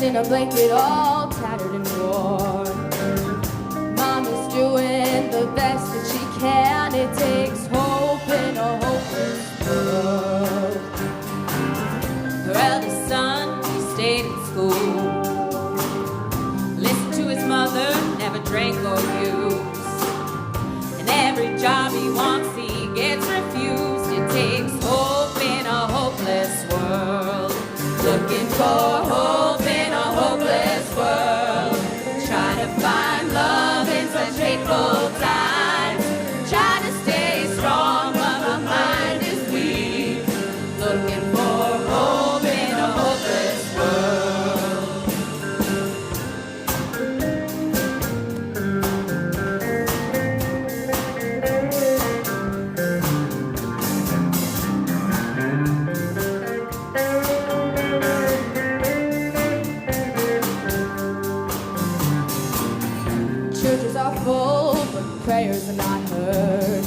in a blanket all tattered and worn. Mom is doing the best that she can. It takes hope in a hopeless world. Her eldest son, he stayed in school, listened to his mother, never drank or used, and every job he wants he gets refused. It takes hope in a hopeless world. Looking for hope in a hopeless world. Trying to find love in such hateful times. Trying to stay strong but my mind is weak. Looking for hope in a hopeless world. Churches are full, but prayers are not heard.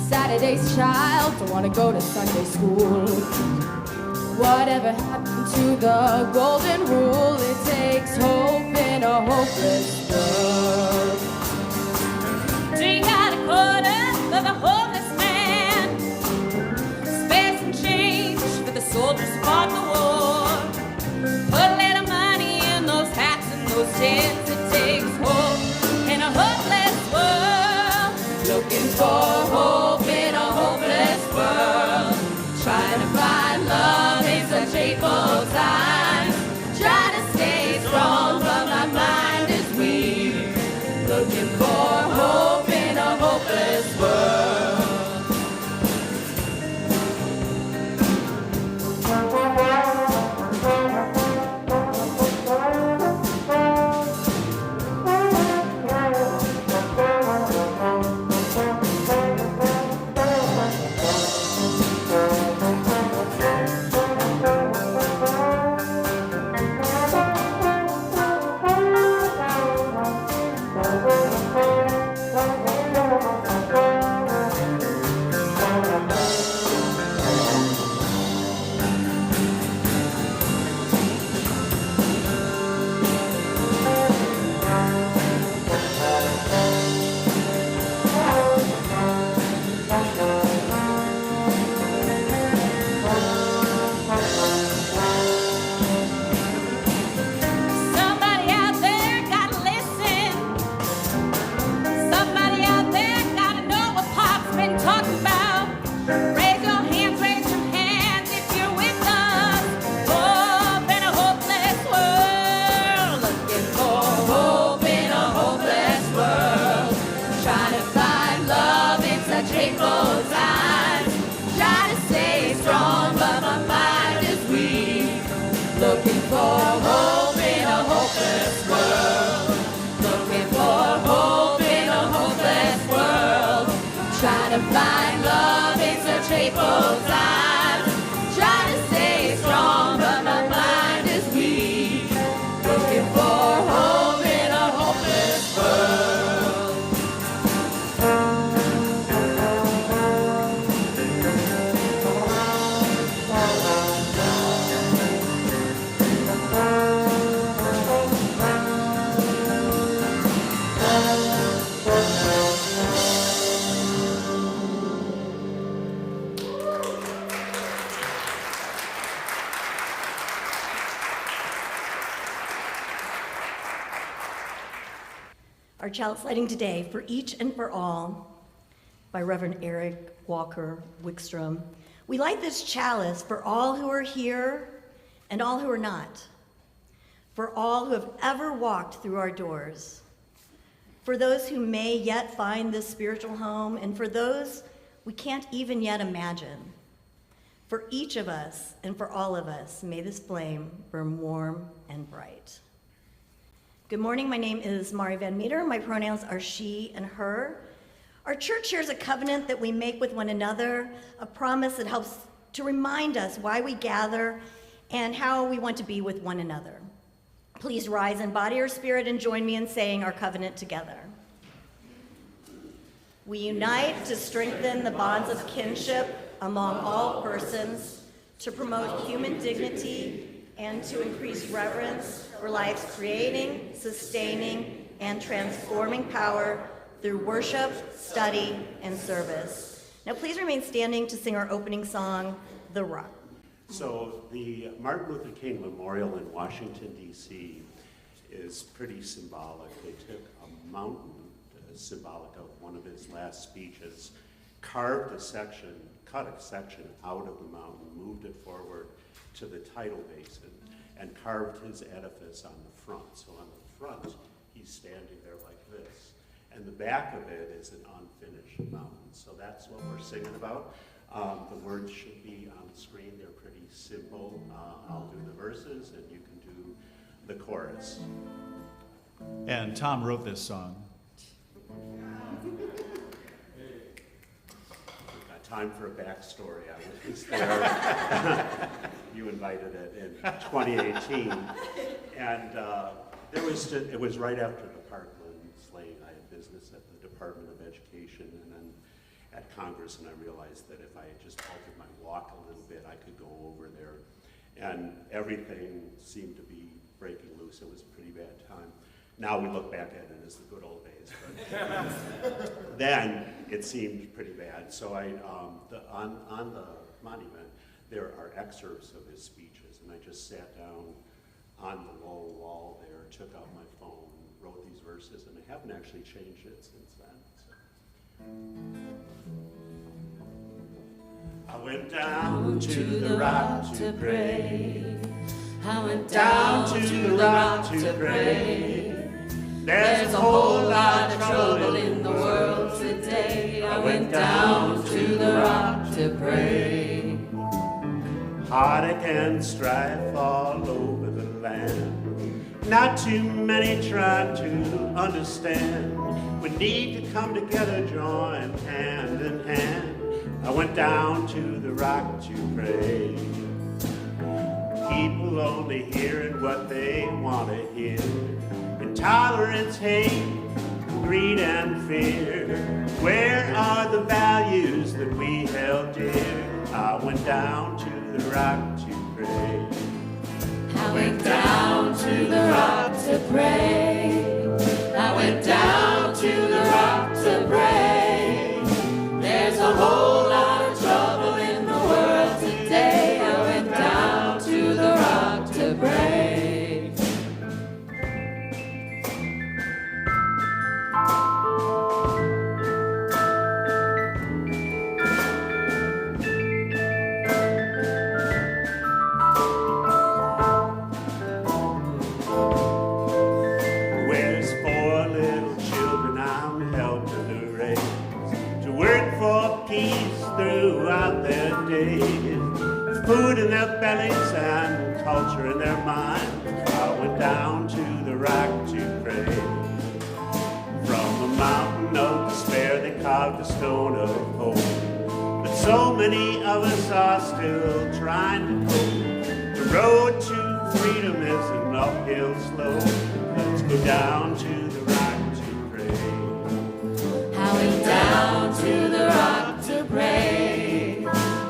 Saturday's child don't want to go to Sunday school. Whatever happened to the golden rule? It takes hope in a hopeless world. Do you got a quarter for the homeless man? Spare some change for the soldiers who fought the war. Put a little money in those hats and those tins. It takes hope in a hopeless world. Looking for hope in a hopeless world. Trying to find love in such hateful times. Trying to stay strong but my mind is weak. Looking for hope in a hopeless world. Somebody out there gotta listen. Somebody out there gotta know what Pop's been talking about. Raise your hands if you're with us. Hope in a hopeless world. Looking for hope in a hopeless world. Trying to find love in such hateful times. Trying to stay strong but my mind is weak. Looking for hope in a hopeless world. Looking for hope in a hopeless world. Trying to find love in such hateful times. Trying to stay strong but my mind is weak. Looking for hope in a hopeless world. Our chalice lighting today, For Each and for All, by Reverend Eric Walker Wickstrom. We light this chalice for all who are here and all who are not, for all who have ever walked through our doors, for those who may yet find this spiritual home, and for those we can't even yet imagine. For each of us and for all of us, may this flame burn warm and bright. Good morning, my name is Mari Van Meter. My pronouns are she and her. Our church shares a covenant that we make with one another, a promise that helps to remind us why we gather and how we want to be with one another. Please rise in body or spirit and join me in saying our covenant together. We unite to strengthen the bonds of kinship among all persons, to promote human dignity and to increase reverence for life's creating, sustaining, and transforming power through worship, study, and service. Now please remain standing to sing our opening song, The Rock. So the Martin Luther King Memorial in Washington, D.C. is pretty symbolic. They took a mountain, symbolic of one of his last speeches, cut a section out of the mountain, moved it forward to the tidal basin, and carved his edifice on the front. So on the front, he's standing there like this. And the back of it is an unfinished mountain. So that's what we're singing about. The words should be on the screen. They're pretty simple. I'll do the verses and you can do the chorus. And Tom wrote this song. Time for a backstory. I was there. You invited it in 2018, and it was right after the Parkland slaying. I had business at the Department of Education, and then at Congress, and I realized that if I had just altered my walk a little bit, I could go over there, and everything seemed to be breaking loose. It was a pretty bad time. Now we look back at it as the good old days, but then it seemed pretty bad. So on the monument, there are excerpts of his speeches, and I just sat down on the low wall there, took out my phone, wrote these verses, and I haven't actually changed it since then. So. I went down to the rock to pray. I went down to the rock to pray. There's a whole lot of trouble in the world today. I went down to the rock to pray. Heartache and strife all over the land. Not too many try to understand. We need to come together, join hand in hand. I went down to the rock to pray. People only hearing what they want to hear. Intolerance, hate, greed, and fear. Where are the values that we held dear? I went down to the rock to pray. I went down to the rock to pray. I went down to the rock to pray. There's a whole lot of trouble in the world today. I went down to the rock to pray. Food in their bellies and culture in their minds. I went down to the rock to pray. From the mountain of despair they carved a stone of hope. But so many of us are still trying to cope. The road to freedom is an uphill slope. Let's go down to the rock to pray. I went down to the rock to pray.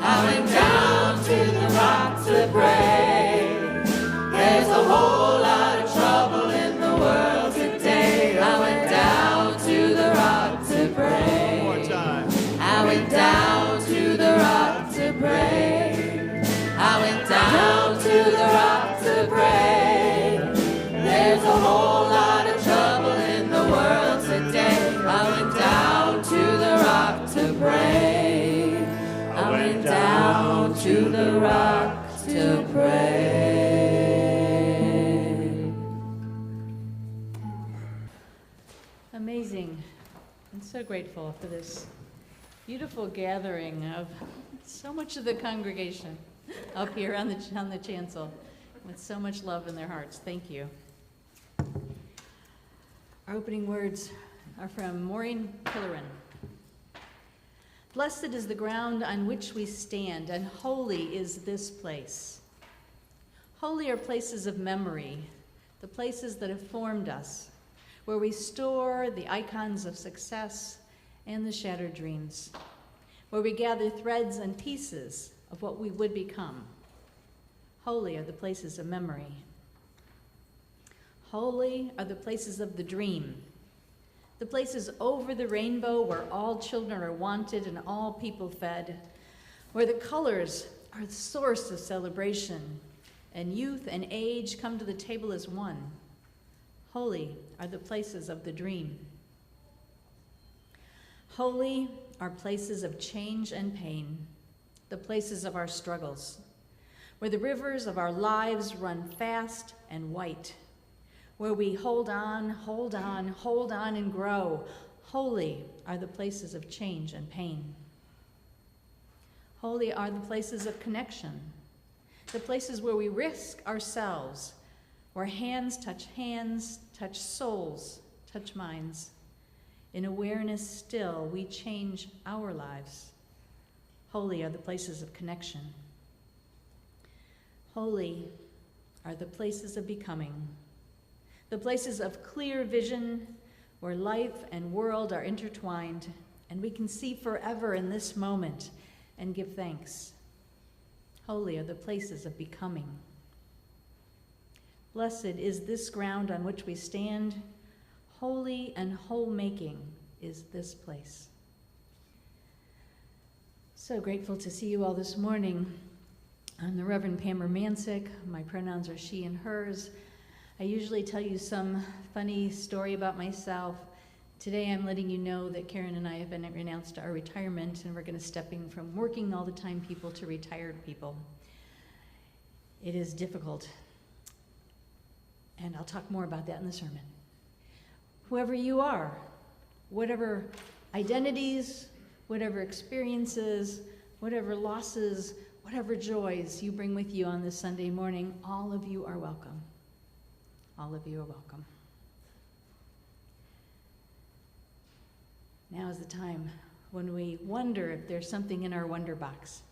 I went down to the rock to pray. There's a whole lot of trouble in the world today. I went down to the rock to pray. One more time. I went down to the rock to pray. I went down to the rock to pray. There's a whole lot of trouble in the world today. I went down to the rock to pray. I went down to the rock to pray. Amazing. I'm so grateful for this beautiful gathering of so much of the congregation up here on the chancel with so much love in their hearts. Thank you. Our opening words are from Maureen Pillerin. Blessed is the ground on which we stand, and holy is this place. Holy are places of memory, the places that have formed us, where we store the icons of success and the shattered dreams, where we gather threads and pieces of what we would become. Holy are the places of memory. Holy are the places of the dream, the places over the rainbow where all children are wanted and all people fed, where the colors are the source of celebration, and youth and age come to the table as one. Holy are the places of the dream. Holy are places of change and pain, the places of our struggles, where the rivers of our lives run fast and white, where we hold on, hold on, hold on, and grow. Holy are the places of change and pain. Holy are the places of connection, the places where we risk ourselves, where hands, touch souls, touch minds. In awareness still, we change our lives. Holy are the places of connection. Holy are the places of becoming, the places of clear vision where life and world are intertwined, and we can see forever in this moment and give thanks. Holy are the places of becoming. Blessed is this ground on which we stand. Holy and whole-making is this place. So grateful to see you all this morning. I'm the Reverend Pam Rumancik. My pronouns are she and hers. I usually tell you some funny story about myself. Today I'm letting you know that Karen and I have been announced our retirement, and we're going to stepping from working all the time people to retired people. It is difficult, and I'll talk more about that in the sermon. Whoever you are, whatever identities, whatever experiences, whatever losses, whatever joys you bring with you on this Sunday morning, all of you are welcome. All of you are welcome. Now is the time when we wonder if there's something in our wonder box.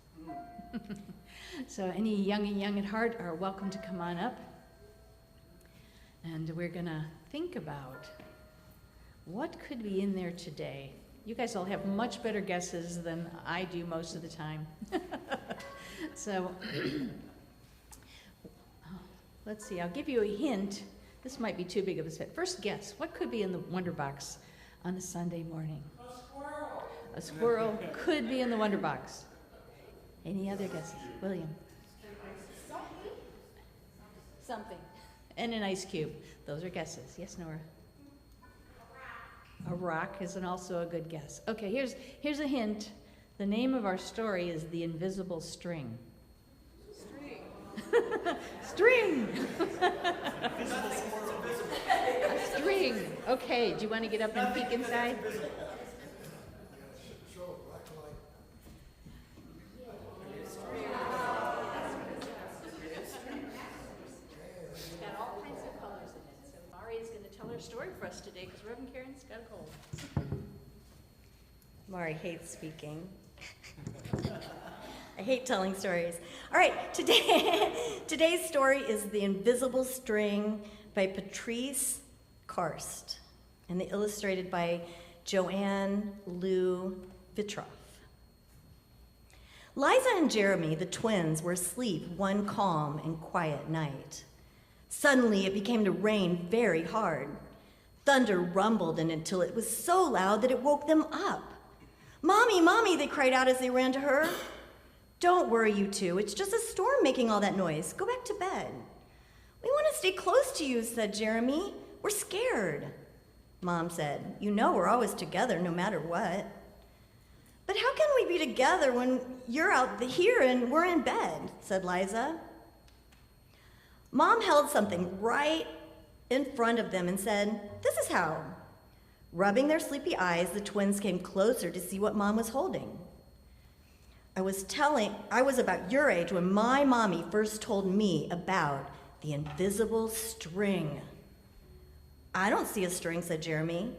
So any young and young at heart are welcome to come on up. And we're going to think about what could be in there today. You guys all have much better guesses than I do most of the time. So let's see, I'll give you a hint. This might be too big of a set. First guess, what could be in the wonder box on a Sunday morning? A squirrel. A squirrel could be in the wonder box. Any other guesses? William? Something. And an ice cube. Those are guesses. Yes, Nora? A rock is also a good guess. Okay, here's a hint. The name of our story is The Invisible String. String! A string. Okay, do you want to get up and peek inside? It's got all kinds of colors in it. So Mari is going to tell her story for us today because Reverend Karen's got a cold. Mari hates speaking. I hate telling stories. All right, today's story is The Invisible String by Patrice Karst, and illustrated by Joanne Lou Vitroff. Liza and Jeremy, the twins, were asleep one calm and quiet night. Suddenly, it began to rain very hard. Thunder rumbled until it was so loud that it woke them up. "Mommy, Mommy," they cried out as they ran to her. "Don't worry, you two. It's just a storm making all that noise. Go back to bed." "We want to stay close to you," said Jeremy. "We're scared." Mom said, "You know we're always together no matter what." "But how can we be together when you're out here and we're in bed?" said Liza. Mom held something right in front of them and said, "This is how." Rubbing their sleepy eyes, the twins came closer to see what Mom was holding. I was about your age when my mommy first told me about the invisible string." "I don't see a string," said Jeremy.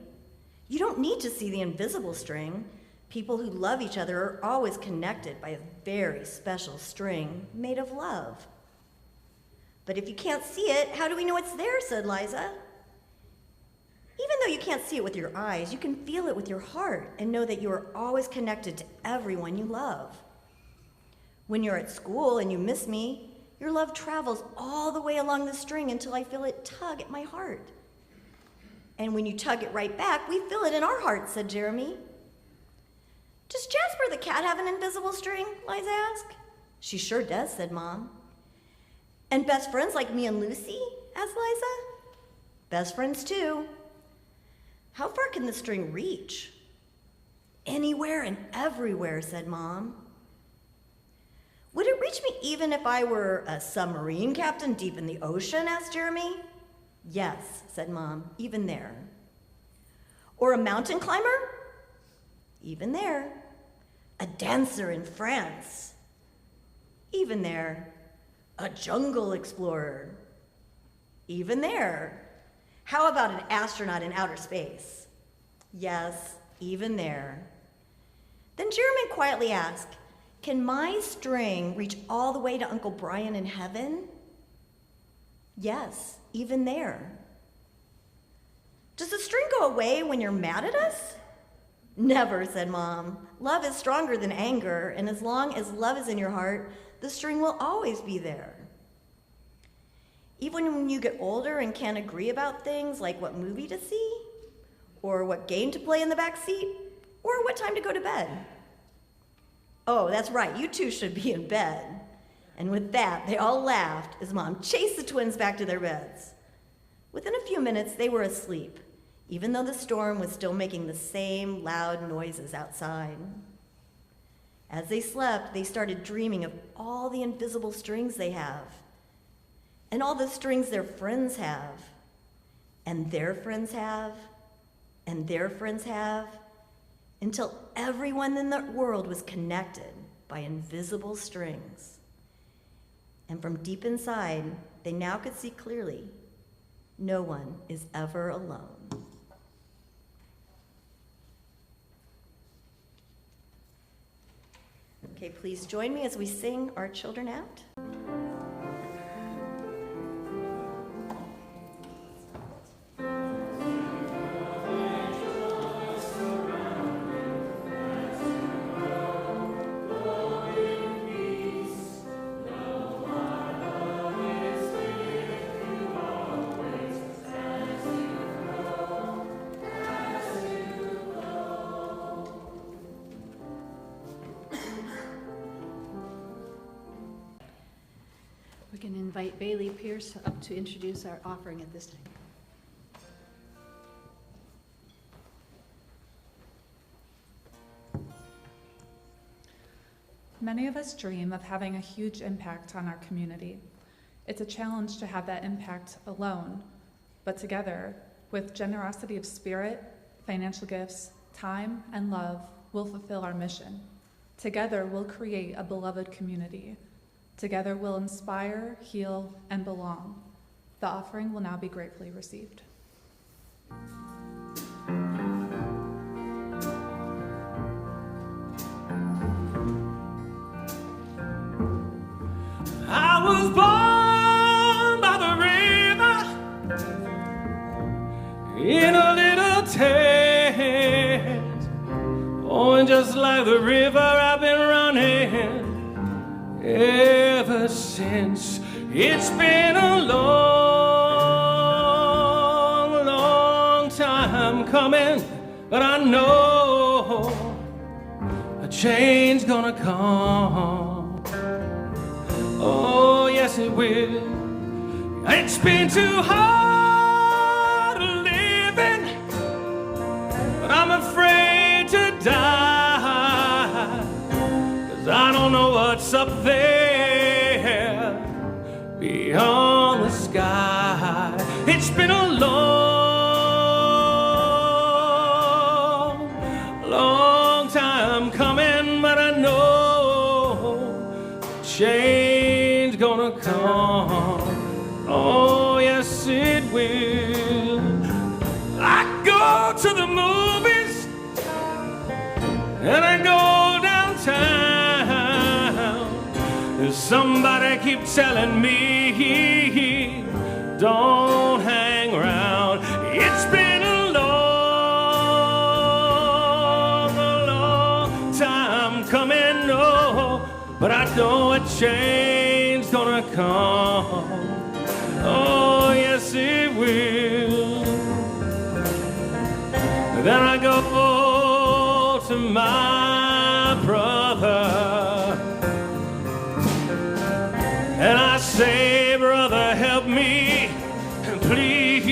"You don't need to see the invisible string. People who love each other are always connected by a very special string made of love." "But if you can't see it, how do we know it's there?" said Liza. "Even though you can't see it with your eyes, you can feel it with your heart and know that you are always connected to everyone you love. When you're at school and you miss me, Your love travels all the way along the string until I feel it tug at my heart. And when you tug it right back, we feel it in our hearts, said Jeremy. Does Jasper the cat have an invisible string? Liza asked. She sure does, said Mom. And best friends like me and Lucy? Asked Liza. Best friends too. How far can the string reach? Anywhere and everywhere, said Mom. Would it reach me even if I were a submarine captain deep in the ocean? Asked Jeremy. Yes, said Mom, even there. Or a mountain climber? Even there. A dancer in France? Even there. A jungle explorer? Even there. How about an astronaut in outer space? Yes, even there. Then Jeremy quietly asked, can my string reach all the way to Uncle Brian in heaven? Yes, even there. Does the string go away when you're mad at us? Never, said Mom. Love is stronger than anger, and as long as love is in your heart, the string will always be there. Even when you get older and can't agree about things like what movie to see, or what game to play in the back seat, or what time to go to bed. Oh, that's right, you two should be in bed. And with that, they all laughed as Mom chased the twins back to their beds. Within a few minutes, they were asleep, even though the storm was still making the same loud noises outside. As they slept, they started dreaming of all the invisible strings they have, and all the strings their friends have, and their friends have, and their friends have, until everyone in the world was connected by invisible strings. And from deep inside, they now could see clearly, no one is ever alone. Okay, please join me as we sing Our Children Out. We can invite Bailey Pierce up to introduce our offering at this time. Many of us dream of having a huge impact on our community. It's a challenge to have that impact alone, but together, with generosity of spirit, financial gifts, time, and love, we'll fulfill our mission. Together, we'll create a beloved community. Together, we'll inspire, heal, and belong. The offering will now be gratefully received. I was born by the river in a little tent. Oh, and just like the river, I've been running ever since. It's been a long, long time coming, but I know a change gonna come. Oh, yes it will. It's been too hard living, but I'm afraid to die, 'cause I don't know what's up there beyond the sky. It's been a long, long time coming, but I know change gonna come. Oh, yes it will. I go to the movies and I go downtown. Somebody keep telling me, don't hang around. It's been a long, long time coming, oh, but I know a change gonna come. come. Oh, yes, it will. Then I go to my brother and I say, brother, help me, please.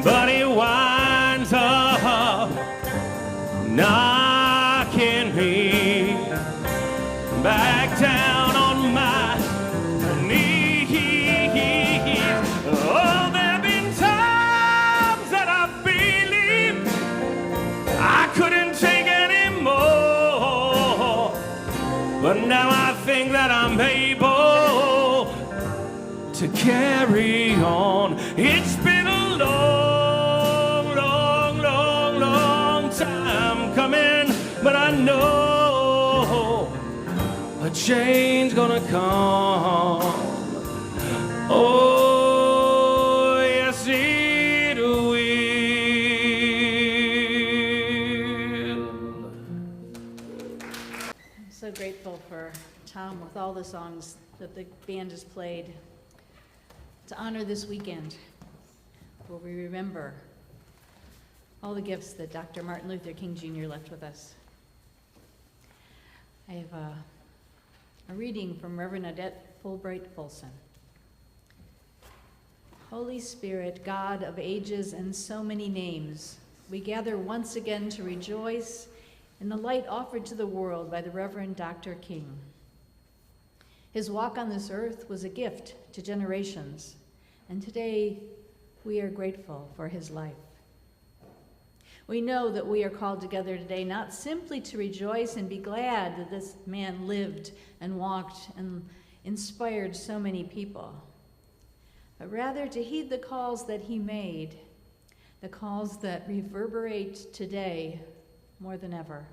But he winds up knocking me back down on my knees. Oh, there have been times that I believed I couldn't take any more, but now I think that I'm able to carry on. It's been a long, long, long, long time coming, but I know a change gonna come. Oh, yes, it will. I'm so grateful for Tom with all the songs that the band has played to honor this weekend where we remember all the gifts that Dr. Martin Luther King Jr. left with us. I have a reading from Reverend Odette Fulbright Folsom. Holy Spirit, God of ages and so many names, we gather once again to rejoice in the light offered to the world by the Reverend Dr. King. His walk on this earth was a gift to generations, and today we are grateful for his life. We know that we are called together today not simply to rejoice and be glad that this man lived and walked and inspired so many people, but rather to heed the calls that he made, the calls that reverberate today more than ever.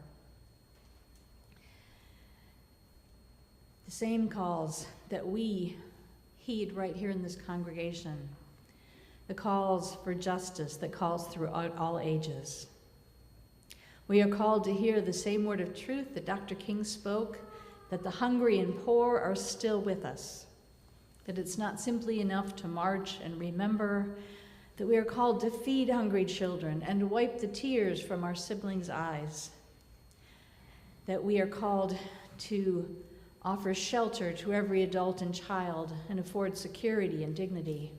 The same calls that we heed right here in this congregation, the calls for justice that calls throughout all ages. We are called to hear the same word of truth that Dr. King spoke, that the hungry and poor are still with us, that it's not simply enough to march and remember, that we are called to feed hungry children and wipe the tears from our siblings' eyes, that we are called to offer shelter to every adult and child and afford security and dignity.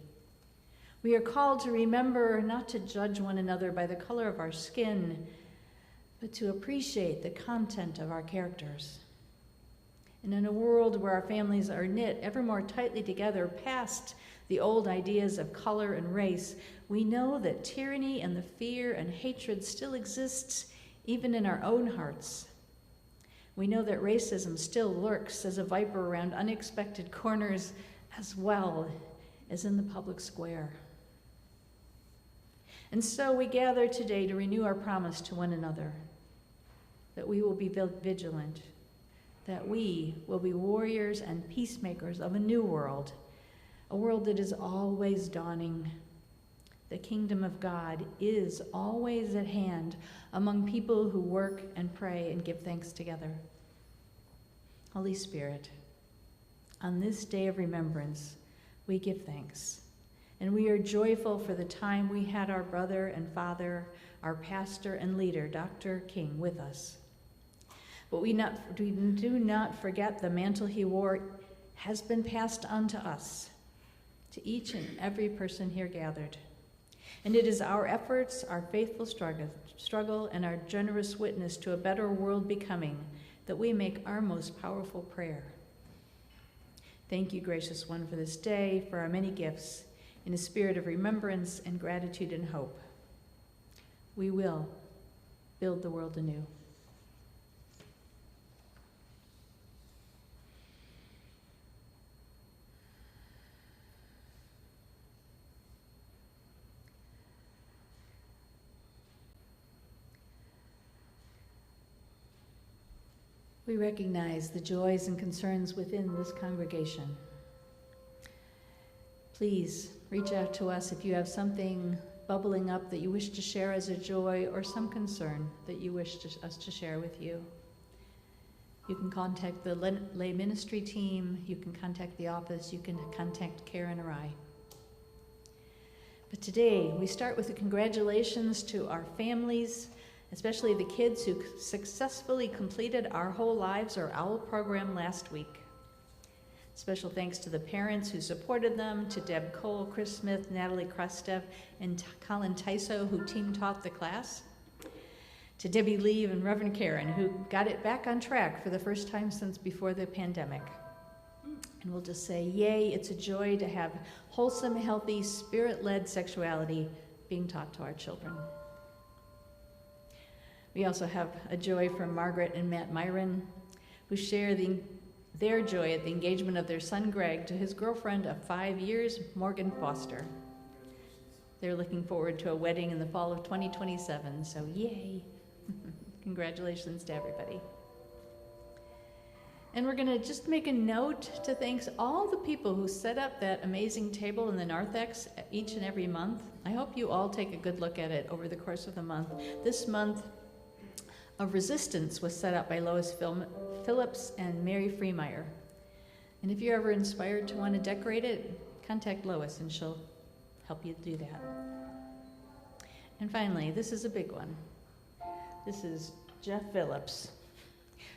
We are called to remember not to judge one another by the color of our skin, but to appreciate the content of our characters. And in a world where our families are knit ever more tightly together past the old ideas of color and race, we know that tyranny and the fear and hatred still exists even in our own hearts. We know that racism still lurks as a viper around unexpected corners as well as in the public square. And so we gather today to renew our promise to one another, that we will be vigilant, that we will be warriors and peacemakers of a new world, a world that is always dawning. The kingdom of God is always at hand among people who work and pray and give thanks together. Holy Spirit, on this day of remembrance, we give thanks, and we are joyful for the time we had our brother and father, our pastor and leader, Dr. King, with us. But we do not forget the mantle he wore has been passed on to us, to each and every person here gathered. And it is our efforts, our faithful struggle, and our generous witness to a better world becoming that we make our most powerful prayer. Thank you, gracious one, for this day, for our many gifts, in a spirit of remembrance and gratitude and hope. We will build the world anew. We recognize the joys and concerns within this congregation. Please reach out to us if you have something bubbling up that you wish to share as a joy or some concern that you wish us to share with you. You can contact the lay ministry team, you can contact the office, you can contact Karen or I. But today, we start with the congratulations to our families, especially the kids who successfully completed Our Whole Lives or OWL program last week. Special thanks to the parents who supported them, to Deb Cole, Chris Smith, Natalie Krastev, and Colin Tyso, who team taught the class. To Debbie Lee and Reverend Karen, who got it back on track for the first time since before the pandemic. And we'll just say, yay, it's a joy to have wholesome, healthy, spirit-led sexuality being taught to our children. We also have a joy from Margaret and Matt Myron, who share their joy at the engagement of their son Greg to his girlfriend of 5 years, Morgan Foster. They're looking forward to a wedding in the fall of 2027, so yay. Congratulations to everybody. And we're going to just make a note to thank all the people who set up that amazing table in the narthex each and every month. I hope you all take a good look at it over the course of the month. This month of Resistance was set up by Lois Phillips and Mary Freemeyer. And if you're ever inspired to want to decorate it, contact Lois and she'll help you do that. And finally, this is a big one. This is Jeff Phillips,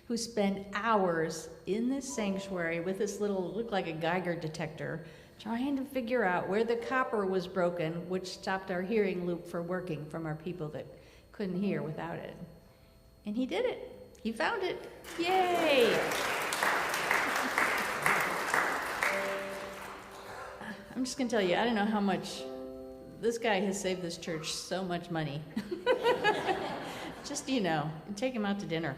who spent hours in this sanctuary with this looked like a Geiger detector, trying to figure out where the copper was broken, which stopped our hearing loop from working from our people that couldn't hear without it. And he did it. He found it. Yay! I'm just gonna tell you, I don't know how much this guy has saved this church so much money. Just, take him out to dinner.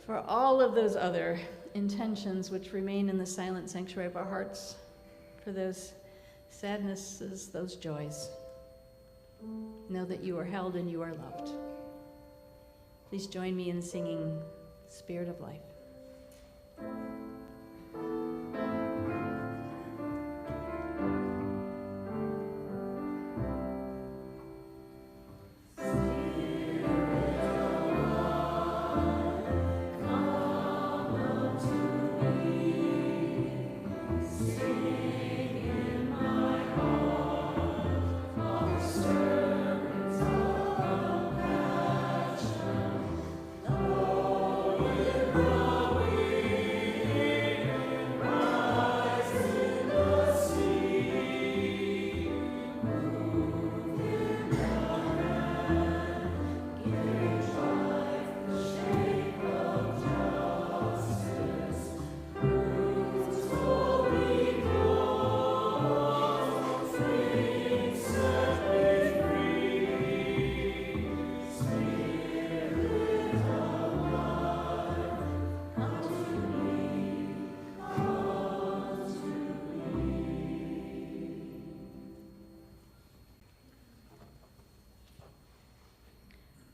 For all of those other intentions which remain in the silent sanctuary of our hearts, for those sadnesses, those joys, know that you are held and you are loved. Please join me in singing Spirit of Life.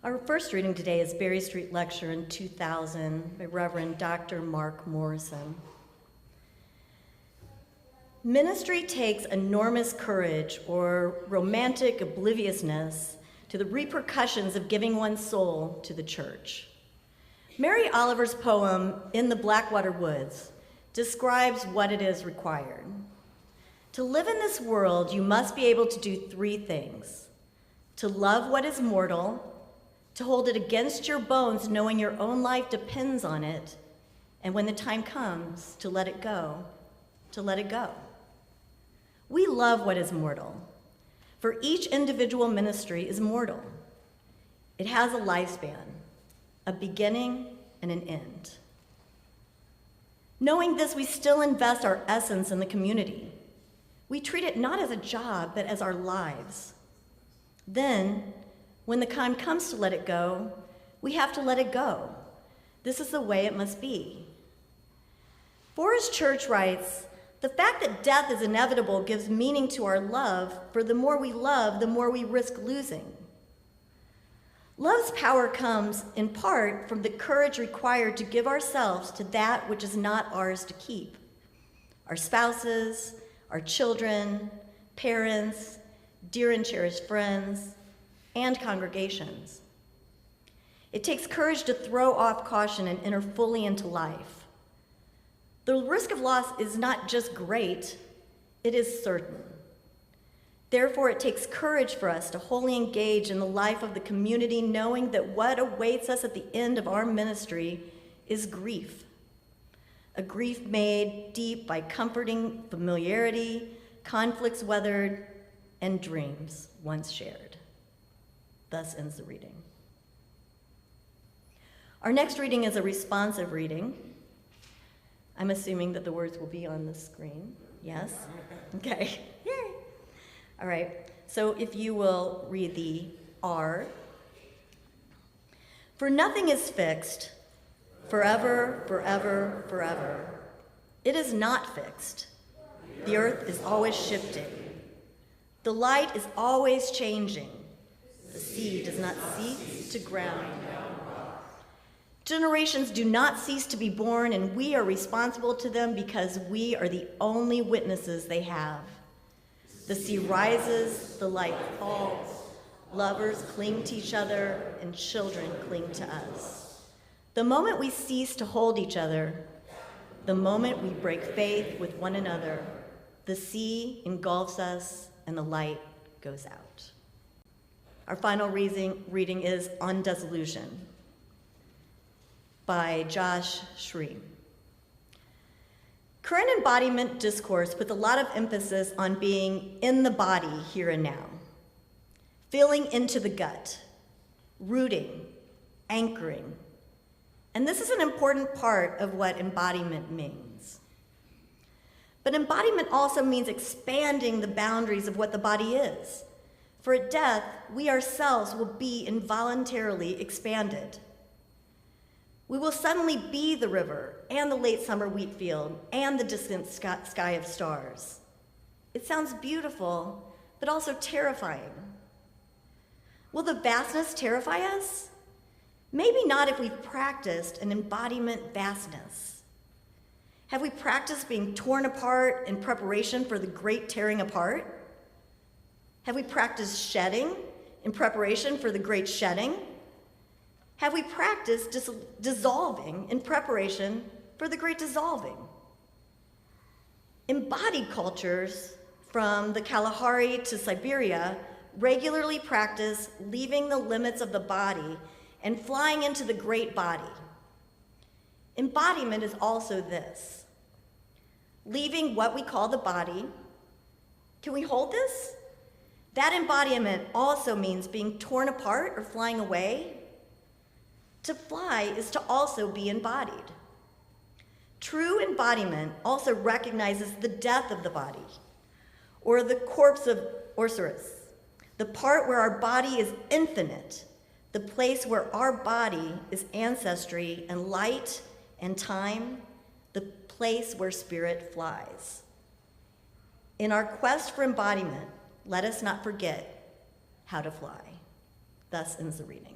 Our first reading today is Berry Street Lecture in 2000 by Reverend Dr. Mark Morrison. Ministry takes enormous courage or romantic obliviousness to the repercussions of giving one's soul to the church. Mary Oliver's poem, In the Blackwater Woods, describes what it is required. To live in this world, you must be able to do three things: to love what is mortal, to hold it against your bones, knowing your own life depends on it, and when the time comes, to let it go, to let it go. We love what is mortal, for each individual ministry is mortal. It has a lifespan, a beginning and an end. Knowing this, we still invest our essence in the community. We treat it not as a job, but as our lives. Then, when the time comes to let it go, we have to let it go. This is the way it must be. Forrest Church writes, "The fact that death is inevitable gives meaning to our love, for the more we love, the more we risk losing." Love's power comes, in part, from the courage required to give ourselves to that which is not ours to keep: our spouses, our children, parents, dear and cherished friends, and congregations. It takes courage to throw off caution and enter fully into life. The risk of loss is not just great, it is certain. Therefore, it takes courage for us to wholly engage in the life of the community, knowing that what awaits us at the end of our ministry is grief. A grief made deep by comforting familiarity, conflicts weathered, and dreams once shared. Thus ends the reading. Our next reading is a responsive reading. I'm assuming that the words will be on the screen. Yes? Okay. Yay. All right. So if you will read the R. For nothing is fixed, forever, forever, forever. It is not fixed. The earth is always shifting. The light is always changing. The sea does not cease to ground. Generations do not cease to be born, and we are responsible to them because we are the only witnesses they have. The sea rises, the light falls, lovers cling to each other, and children cling to us. The moment we cease to hold each other, the moment we break faith with one another, the sea engulfs us and the light goes out. Our final reading is On Dissolution by Josh Shree. Current embodiment discourse puts a lot of emphasis on being in the body here and now, feeling into the gut, rooting, anchoring. And this is an important part of what embodiment means. But embodiment also means expanding the boundaries of what the body is. For at death, we ourselves will be involuntarily expanded. We will suddenly be the river and the late summer wheat field and the distant sky of stars. It sounds beautiful, but also terrifying. Will the vastness terrify us? Maybe not if we've practiced an embodiment vastness. Have we practiced being torn apart in preparation for the great tearing apart? Have we practiced shedding in preparation for the great shedding? Have we practiced dissolving in preparation for the great dissolving? Embodied cultures, from the Kalahari to Siberia, regularly practice leaving the limits of the body and flying into the great body. Embodiment is also this: leaving what we call the body. Can we hold this? That embodiment also means being torn apart or flying away. To fly is to also be embodied. True embodiment also recognizes the death of the body, or the corpse of Osiris, the part where our body is infinite, the place where our body is ancestry and light and time, the place where spirit flies. In our quest for embodiment, let us not forget how to fly. Thus ends the reading.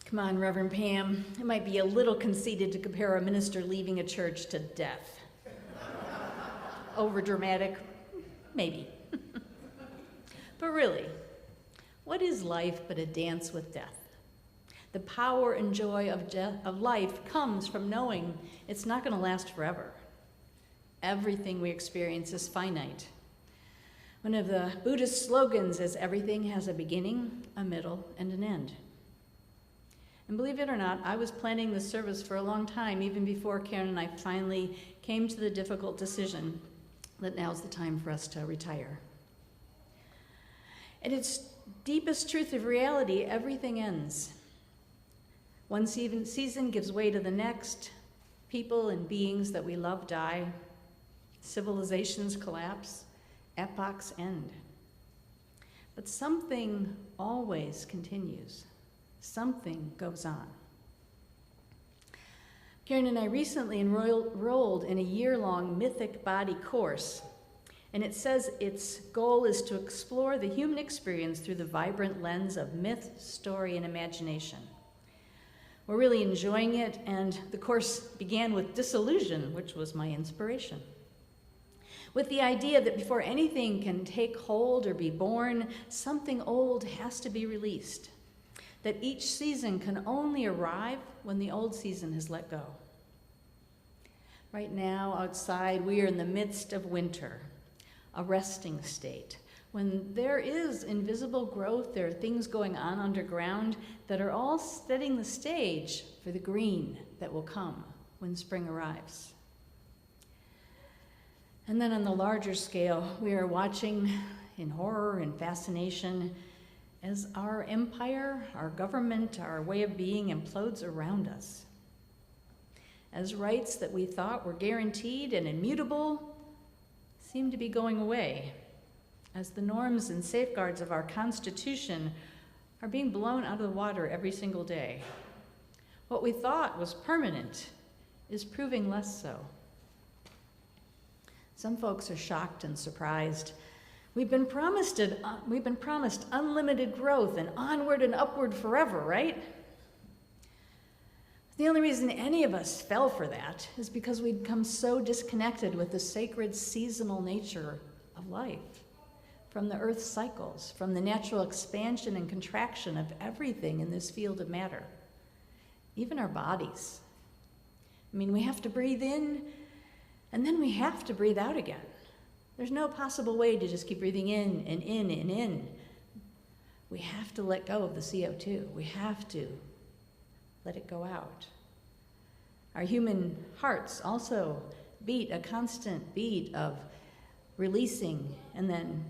Come on, Reverend Pam. It might be a little conceited to compare a minister leaving a church to death. Overdramatic? Maybe. But really, what is life but a dance with death? The power and joy of life comes from knowing it's not going to last forever. Everything we experience is finite. One of the Buddhist slogans is everything has a beginning, a middle, and an end. And believe it or not, I was planning this service for a long time, even before Karen and I finally came to the difficult decision that now's the time for us to retire. At its deepest truth of reality, everything ends. One season gives way to the next. People and beings that we love die. Civilizations collapse. Epochs end. But something always continues. Something goes on. Karen and I recently enrolled in a year-long mythic body course, and it says its goal is to explore the human experience through the vibrant lens of myth, story, and imagination. We're really enjoying it, and the course began with Dissolution, which was my inspiration. with the idea that before anything can take hold or be born, something old has to be released, that each season can only arrive when the old season has let go. Right now, outside, we are in the midst of winter, a resting state. When there is invisible growth, there are things going on underground that are all setting the stage for the green that will come when spring arrives. And then on the larger scale, we are watching in horror and fascination as our empire, our government, our way of being implodes around us. As rights that we thought were guaranteed and immutable seem to be going away, as the norms and safeguards of our Constitution are being blown out of the water every single day. What we thought was permanent is proving less so. Some folks are shocked and surprised. We've been promised unlimited growth and onward and upward forever, right? The only reason any of us fell for that is because we'd become so disconnected with the sacred seasonal nature of life, from the earth's cycles, from the natural expansion and contraction of everything in this field of matter, even our bodies. I mean, we have to breathe in, and then we have to breathe out again. There's no possible way to just keep breathing in and in and in. We have to let go of the CO2. We have to let it go out. Our human hearts also beat a constant beat of releasing and then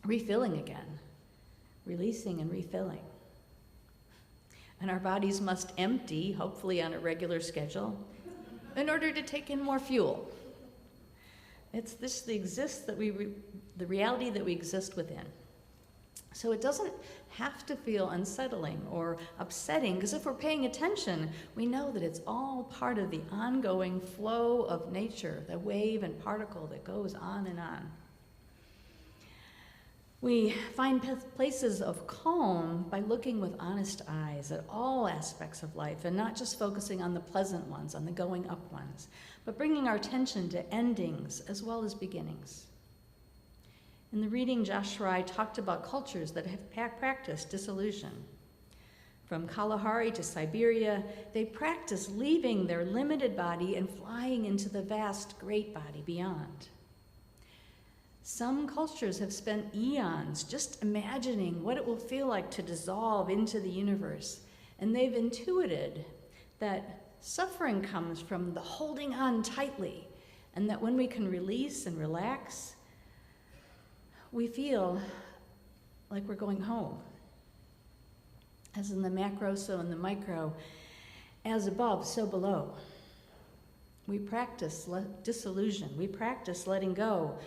refilling again, releasing and refilling. And our bodies must empty, hopefully on a regular schedule, in order to take in more fuel. It's the reality that we exist within. So it doesn't have to feel unsettling or upsetting, because if we're paying attention, we know that it's all part of the ongoing flow of nature, the wave and particle that goes on and on. We find places of calm by looking with honest eyes at all aspects of life and not just focusing on the pleasant ones, on the going up ones, but bringing our attention to endings as well as beginnings. In the reading, Josh Rai talked about cultures that have practiced dissolution. From Kalahari to Siberia, they practice leaving their limited body and flying into the vast, great body beyond. Some cultures have spent eons just imagining what it will feel like to dissolve into the universe, and they've intuited that suffering comes from the holding on tightly, and that when we can release and relax, we feel like we're going home. As in the macro, so in the micro, as above, so below. We practice dissolution. We practice letting go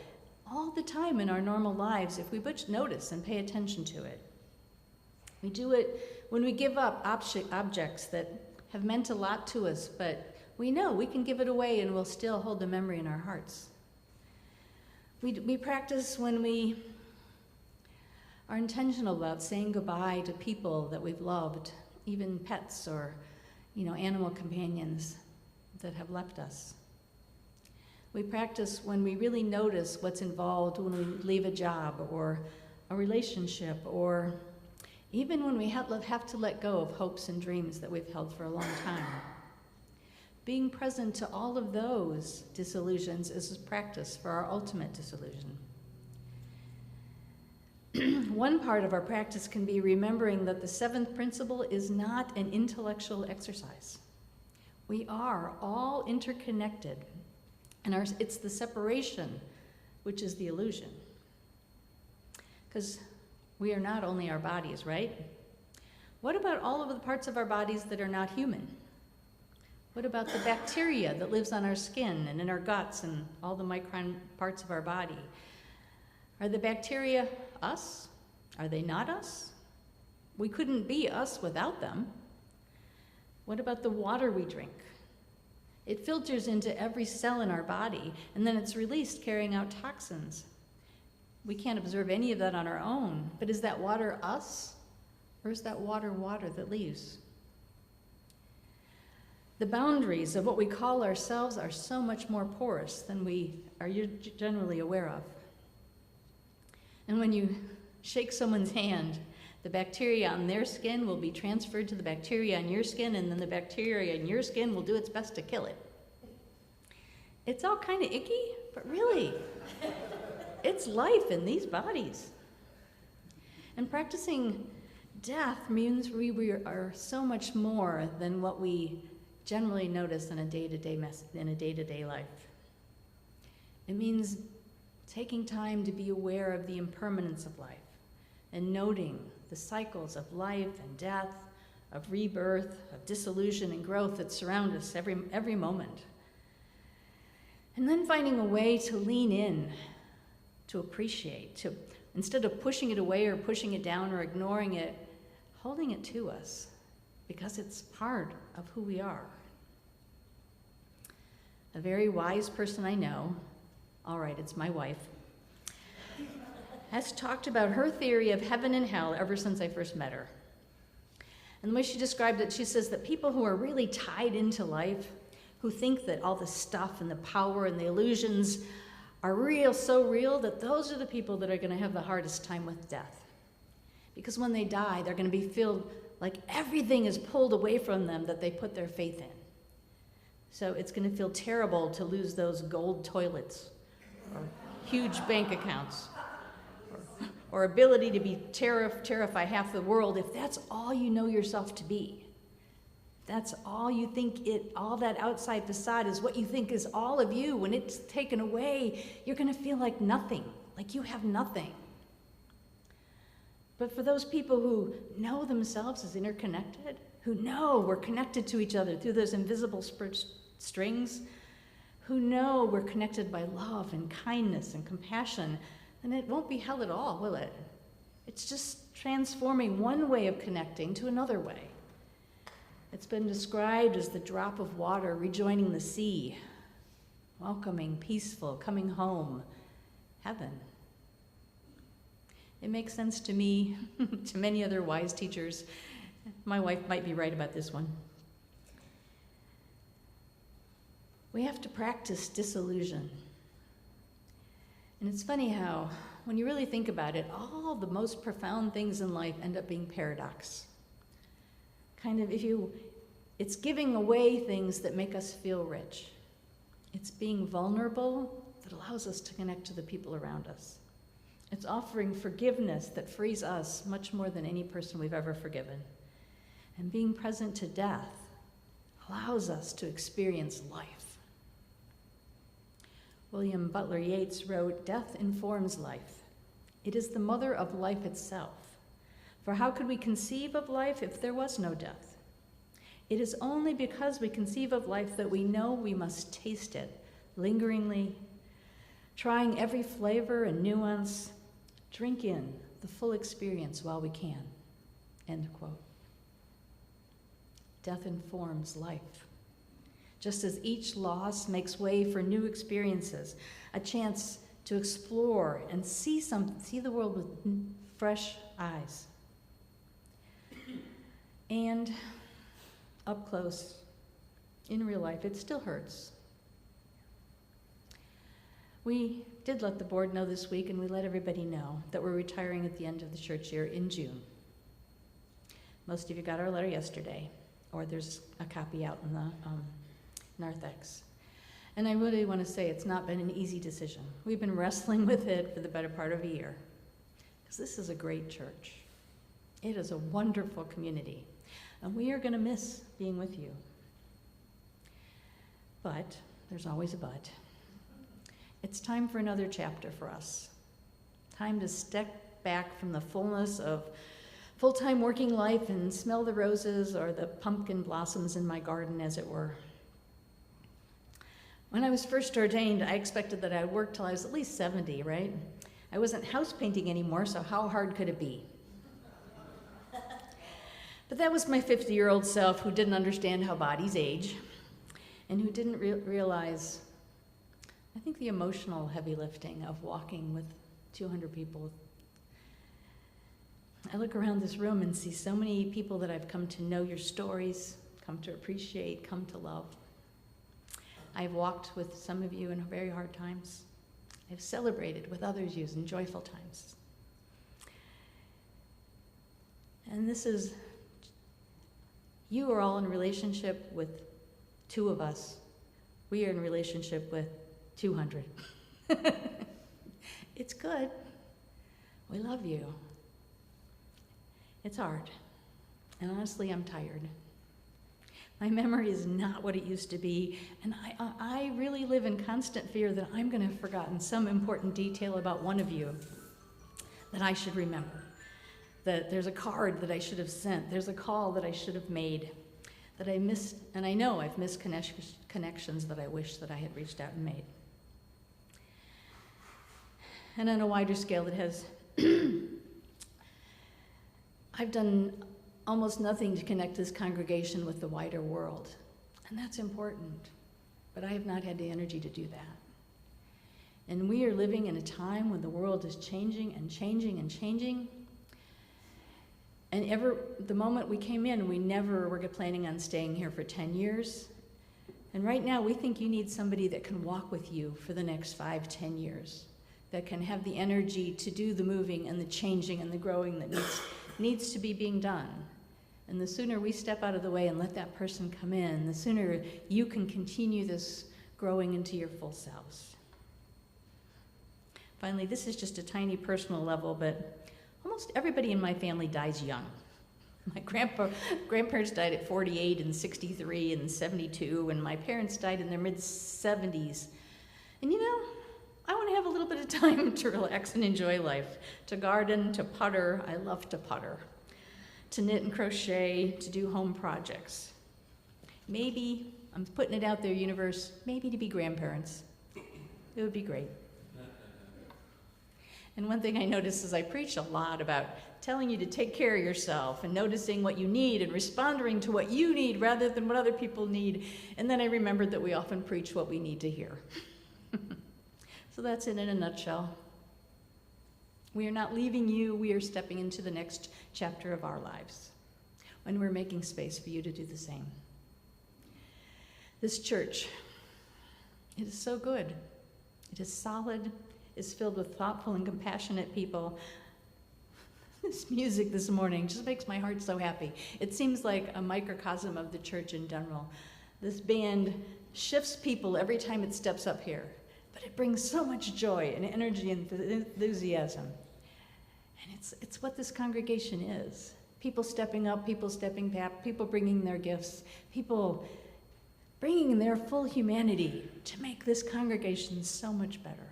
all the time in our normal lives if we but notice and pay attention to it. We do it when we give up objects that have meant a lot to us, but we know we can give it away and we'll still hold the memory in our hearts. We practice when we are intentional about saying goodbye to people that we've loved, even pets or, animal companions that have left us. We practice when we really notice what's involved when we leave a job or a relationship, or even when we have to let go of hopes and dreams that we've held for a long time. Being present to all of those dissolutions is a practice for our ultimate dissolution. One part of our practice can be remembering that the seventh principle is not an intellectual exercise. We are all interconnected, and it's the separation which is the illusion. Because we are not only our bodies, right? What about all of the parts of our bodies that are not human? What about the bacteria that lives on our skin and in our guts and all the micron parts of our body? Are the bacteria us? Are they not us? We couldn't be us without them. What about the water we drink? It filters into every cell in our body, and then it's released carrying out toxins. We can't observe any of that on our own, but is that water us, or is that water that leaves? The boundaries of what we call ourselves are so much more porous than we are generally aware of. And when you shake someone's hand, the bacteria on their skin will be transferred to the bacteria on your skin, and then the bacteria in your skin will do its best to kill it. It's all kind of icky, but really, it's life in these bodies. And practicing death means we are so much more than what we generally notice in a day-to-day life. It means taking time to be aware of the impermanence of life and noting the cycles of life and death, of rebirth, of dissolution and growth that surround us every moment. And then finding a way to lean in, to appreciate, to instead of pushing it away or pushing it down or ignoring it, holding it to us, because it's part of who we are. A very wise person I know, all right, it's my wife, has talked about her theory of heaven and hell ever since I first met her. And the way she described it, she says that people who are really tied into life, who think that all the stuff and the power and the illusions are real, so real, that those are the people that are going to have the hardest time with death. Because when they die, they're going to be filled like everything is pulled away from them that they put their faith in. So it's going to feel terrible to lose those gold toilets or huge bank accounts or ability to be terrify half the world if that's all you know yourself to be. That's all you think all that outside facade is what you think is all of you. When it's taken away, you're going to feel like nothing, like you have nothing. But for those people who know themselves as interconnected, who know we're connected to each other through those invisible strings, who know we're connected by love and kindness and compassion, then it won't be hell at all, will it? It's just transforming one way of connecting to another way. It's been described as the drop of water rejoining the sea, welcoming, peaceful, coming home, heaven. It makes sense to me, to many other wise teachers. My wife might be right about this one. We have to practice disillusion. And it's funny how, when you really think about it, all the most profound things in life end up being paradox. It's giving away things that make us feel rich. It's being vulnerable that allows us to connect to the people around us. It's offering forgiveness that frees us much more than any person we've ever forgiven. And being present to death allows us to experience life. William Butler Yeats wrote, "Death informs life. It is the mother of life itself. For how could we conceive of life if there was no death? It is only because we conceive of life that we know we must taste it lingeringly, trying every flavor and nuance, drink in the full experience while we can." End quote. Death informs life. Just as each loss makes way for new experiences, a chance to explore and see the world with fresh eyes. And up close, in real life, it still hurts. We did let the board know this week, and we let everybody know that we're retiring at the end of the church year in June. Most of you got our letter yesterday, or there's a copy out in the narthex. And I really want to say it's not been an easy decision. We've been wrestling with it for the better part of a year, because this is a great church. It is a wonderful community, and we are going to miss being with you. But, there's always a but, it's time for another chapter for us. Time to step back from the fullness of full-time working life and smell the roses or the pumpkin blossoms in my garden, as it were. When I was first ordained, I expected that I'd work till I was at least 70, right? I wasn't house painting anymore, so how hard could it be? But that was my 50-year-old self who didn't understand how bodies age and who didn't realize, I think, the emotional heavy lifting of walking with 200 people. I look around this room and see so many people that I've come to know your stories, come to appreciate, come to love. I've walked with some of you in very hard times. I've celebrated with others in joyful times. And you are all in relationship with two of us. We are in relationship with 200. It's good. We love you. It's hard. And honestly, I'm tired. My memory is not what it used to be, and I really live in constant fear that I'm going to have forgotten some important detail about one of you that I should remember. That there's a card that I should have sent, there's a call that I should have made, that I missed, and I know I've missed connections that I wish that I had reached out and made. And on a wider scale, I've done almost nothing to connect this congregation with the wider world, and that's important, but I have not had the energy to do that. And we are living in a time when the world is changing and changing and changing, and the moment we came in, we never were planning on staying here for 10 years, and right now we think you need somebody that can walk with you for the next 5, 10 years, that can have the energy to do the moving and the changing and the growing that needs to be being done. And the sooner we step out of the way and let that person come in, the sooner you can continue this growing into your full selves. Finally, this is just a tiny personal level, but almost everybody in my family dies young. My grandparents died at 48 and 63 and 72, and my parents died in their mid-70s. And you know, I want to have a little bit of time to relax and enjoy life, to garden, to putter. I love to putter. To knit and crochet, to do home projects. Maybe, I'm putting it out there, universe, maybe to be grandparents. It would be great. And one thing I notice is I preach a lot about telling you to take care of yourself and noticing what you need and responding to what you need rather than what other people need. And then I remembered that we often preach what we need to hear. So that's it in a nutshell. We are not leaving you, we are stepping into the next chapter of our lives when we're making space for you to do the same. This church, it is so good. It is solid, it's filled with thoughtful and compassionate people. This music this morning just makes my heart so happy. It seems like a microcosm of the church in general. This band shifts people every time it steps up here, but it brings so much joy and energy and enthusiasm. And it's what this congregation is. People stepping up, people stepping back, people bringing their gifts, people bringing their full humanity to make this congregation so much better.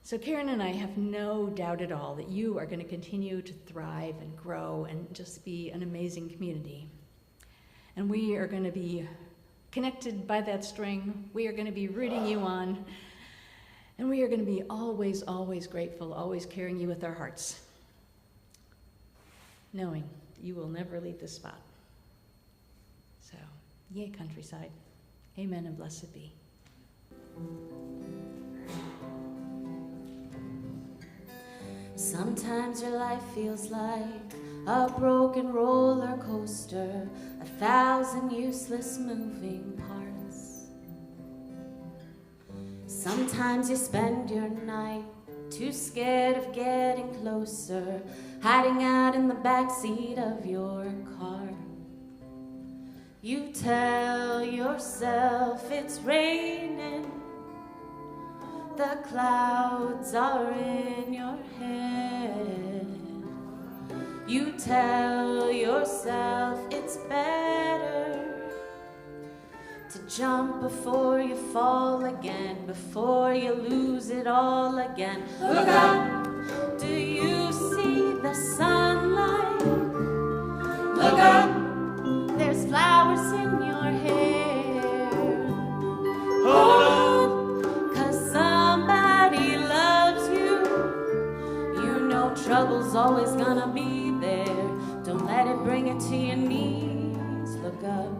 So Karen and I have no doubt at all that you are going to continue to thrive and grow and just be an amazing community. And we are going to be connected by that string. We are going to be rooting you on. And we are going to be always, always grateful, always carrying you with our hearts, knowing you will never leave this spot. So, yay, countryside. Amen and blessed be. Sometimes your life feels like a broken roller coaster, 1,000 useless moving parts. Sometimes you spend your night too scared of getting closer, hiding out in the backseat of your car. You tell yourself it's raining, the clouds are in your head. You tell yourself it's better to jump before you fall again, before you lose it all again. Look up, do you see the sunlight? Look up, there's flowers in your hair. Hold on, 'cause somebody loves you. You know trouble's always gonna be there. Don't let it bring it to your knees. Look up.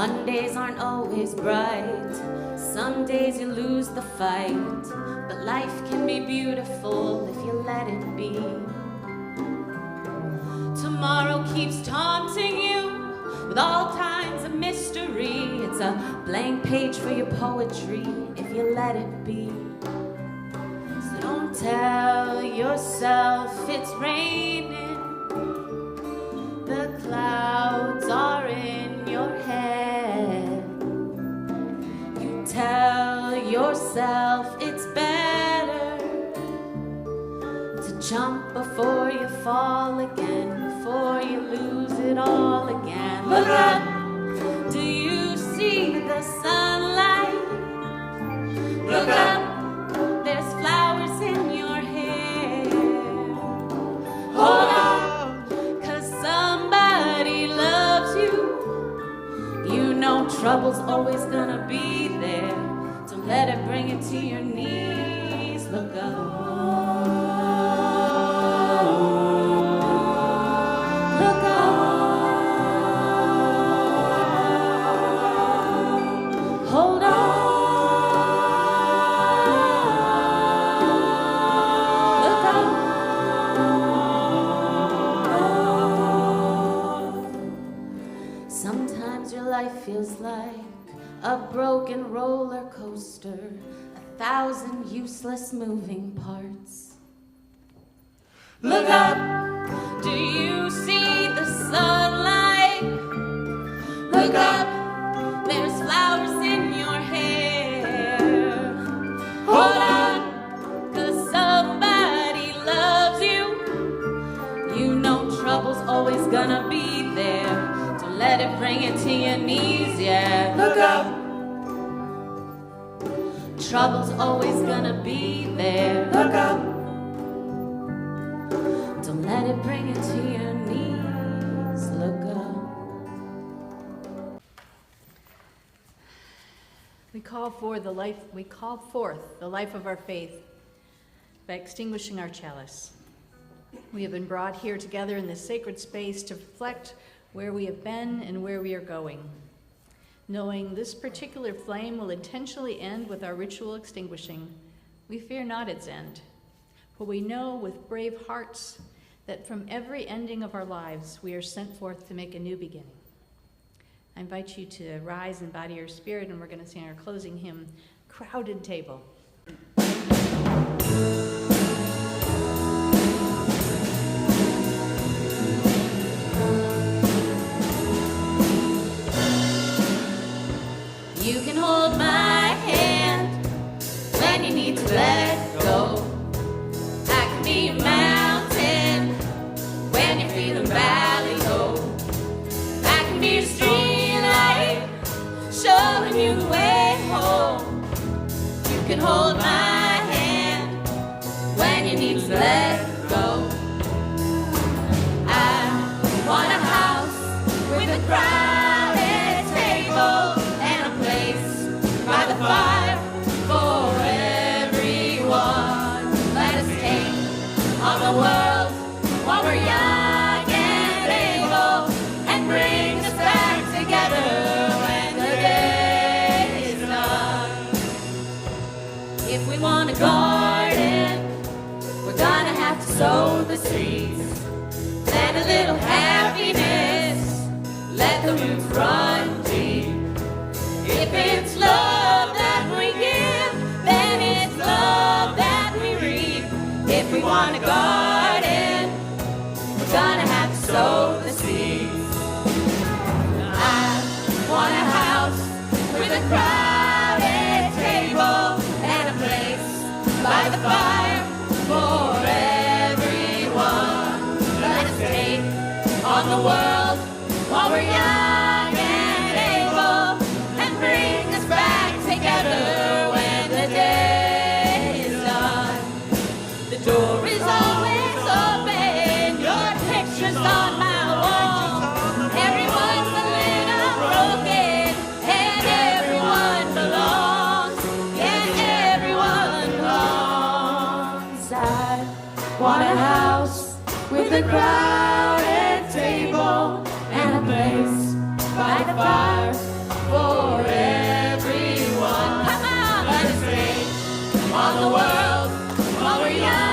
Mondays aren't always bright. Some days you lose the fight. But life can be beautiful if you let it be. Tomorrow keeps taunting you with all kinds of mystery. It's a blank page for your poetry if you let it be. So don't tell yourself it's raining. The clouds are in your head. You tell yourself it's better to jump before you fall again, before you lose it all again. Look up, do you see the sunlight? Look up, there's flowers in your hair. Hold on, 'cause somebody loves you. You know trouble's always gonna be there. Don't let it bring you to your knees. Look up. Feels like a broken roller coaster, 1,000 useless moving parts. Look up, do you see the sunlight? Look up, there's flowers in your hair. Hold on, 'cause somebody loves you. You know trouble's always gonna be there. Let it bring you to your knees, yeah. Look up. Trouble's always gonna be there. Look up. Don't let it bring you to your knees. Look up. We call forth the life of our faith by extinguishing our chalice. We have been brought here together in this sacred space to reflect where we have been and where we are going. Knowing this particular flame will intentionally end with our ritual extinguishing, we fear not its end, for we know with brave hearts that from every ending of our lives, we are sent forth to make a new beginning. I invite you to rise and body your spirit, and we're going to sing our closing hymn, Crowded Table. You can hold my hand when you need to let go. I can be your mountain when you're feeling valley low. I can be your street light showing you the way home. You can hold my hand when you need to let go. I want a house with a crowded table and a place by the fire for everyone. Let us take on the world while we're young and able, and bring us back together when the day is done. If we want a garden, we're gonna have to sow the seeds. Plant a little happiness, let the roots run deep. If it's love that we give, then it's love that we reap. If we want a garden, we're gonna have to sow the seeds. I want a house with a crowded table and a place by the fire for everyone. Let us take on the world while we're young and able, and bring us back together when the day is done. The door is always open, your picture's on my wall. Everyone's a little broken, and everyone belongs. Yeah, everyone belongs. I want a house with a crowded table and a place by the fire on the world while we're young.